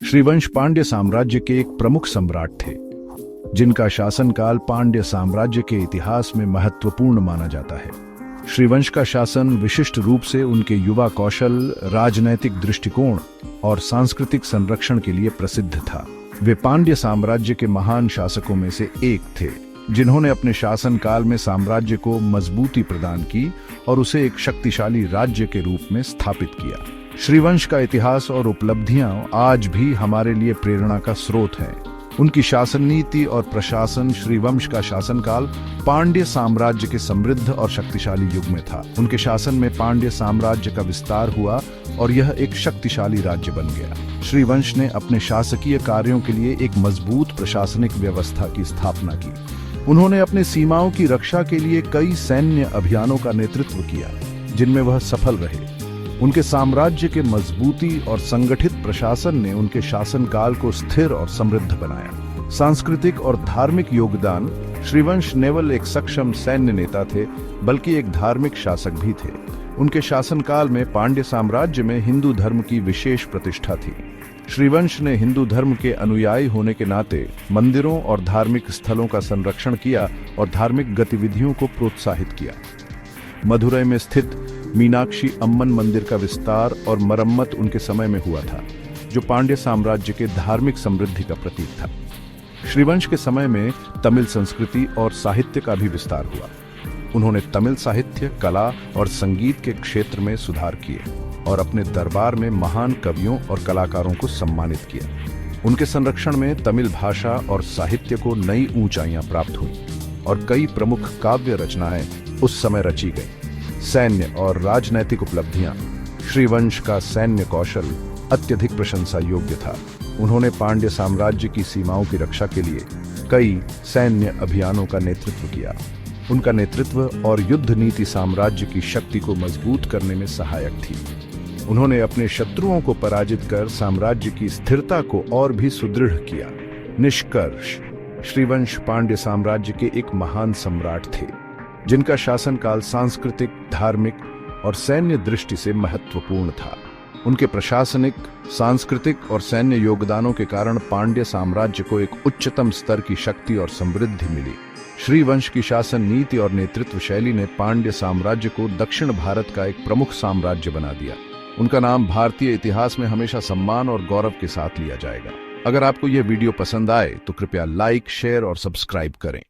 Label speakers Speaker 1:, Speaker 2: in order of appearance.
Speaker 1: श्रीवंश पांड्य साम्राज्य के एक प्रमुख सम्राट थे, जिनका शासनकाल पांड्य साम्राज्य के इतिहास में महत्वपूर्ण माना जाता है। श्रीवंश का शासन विशिष्ट रूप से उनके युवा कौशल, राजनैतिक दृष्टिकोण और सांस्कृतिक संरक्षण के लिए प्रसिद्ध था। वे पांड्य साम्राज्य के महान शासकों में से एक थे, जिन्होंने अपने शासनकाल में साम्राज्य को मजबूती प्रदान की और उसे एक शक्तिशाली राज्य के रूप में स्थापित किया। श्रीवंश का इतिहास और उपलब्धियां आज भी हमारे लिए प्रेरणा का स्रोत हैं। उनकी शासन नीति और प्रशासन। श्रीवंश का शासनकाल पांड्य साम्राज्य के समृद्ध और शक्तिशाली युग में था। उनके शासन में पांड्य साम्राज्य का विस्तार हुआ और यह एक शक्तिशाली राज्य बन गया। श्रीवंश ने अपने शासकीय कार्यों के लिए एक मजबूत प्रशासनिक व्यवस्था की स्थापना की। उन्होंने अपने सीमाओं की रक्षा के लिए कई सैन्य अभियानों का नेतृत्व किया, जिनमें वह सफल रहे। उनके साम्राज्य के मजबूती और संगठित प्रशासन ने उनके शासनकाल को स्थिर और समृद्ध बनाया। सांस्कृतिक और धार्मिक योगदान। श्रीवंश केवल एक सक्षम सैन्य नेता थे, बल्कि एक धार्मिक शासक भी थे। उनके शासनकाल में पांड्य साम्राज्य में हिंदू धर्म की विशेष प्रतिष्ठा थी। श्रीवंश ने हिंदू धर्म के अनुयायी होने के नाते मंदिरों और धार्मिक स्थलों का संरक्षण किया और धार्मिक गतिविधियों को प्रोत्साहित किया। मदुरै में स्थित मीनाक्षी अम्मन मंदिर का विस्तार और मरम्मत उनके समय में हुआ था, जो पांड्य साम्राज्य के धार्मिक समृद्धि का प्रतीक था। श्रीवंश के समय में तमिल संस्कृति और साहित्य का भी विस्तार हुआ। उन्होंने तमिल साहित्य, कला और संगीत के क्षेत्र में सुधार किए और अपने दरबार में महान कवियों और कलाकारों को सम्मानित किया। उनके संरक्षण में तमिल भाषा और साहित्य को नई ऊंचाइयां प्राप्त हुई और कई प्रमुख काव्य रचनाएं उस समय रची गई। सैन्य और राजनैतिक उपलब्धियां। श्रीवंश का सैन्य कौशल अत्यधिक प्रशंसा योग्य था। उन्होंने पांड्य साम्राज्य की सीमाओं की रक्षा के लिए कई सैन्य अभियानों का नेतृत्व किया। उनका नेतृत्व और युद्ध नीति साम्राज्य की शक्ति को मजबूत करने में सहायक थी। उन्होंने अपने शत्रुओं को पराजित कर साम्राज्य की स्थिरता को और भी सुदृढ़ किया। निष्कर्ष: श्रीवंश पांड्य साम्राज्य के एक महान सम्राट थे, जिनका शासनकाल सांस्कृतिक, धार्मिक और सैन्य दृष्टि से महत्वपूर्ण था। उनके प्रशासनिक, सांस्कृतिक और सैन्य योगदानों के कारण पांड्य साम्राज्य को एक उच्चतम स्तर की शक्ति और समृद्धि मिली। श्रीवंश की शासन नीति और नेतृत्व शैली ने पांड्य साम्राज्य को दक्षिण भारत का एक प्रमुख साम्राज्य बना दिया। उनका नाम भारतीय इतिहास में हमेशा सम्मान और गौरव के साथ लिया जाएगा। अगर आपको यह वीडियो पसंद आए तो कृपया लाइक, शेयर और सब्सक्राइब करें।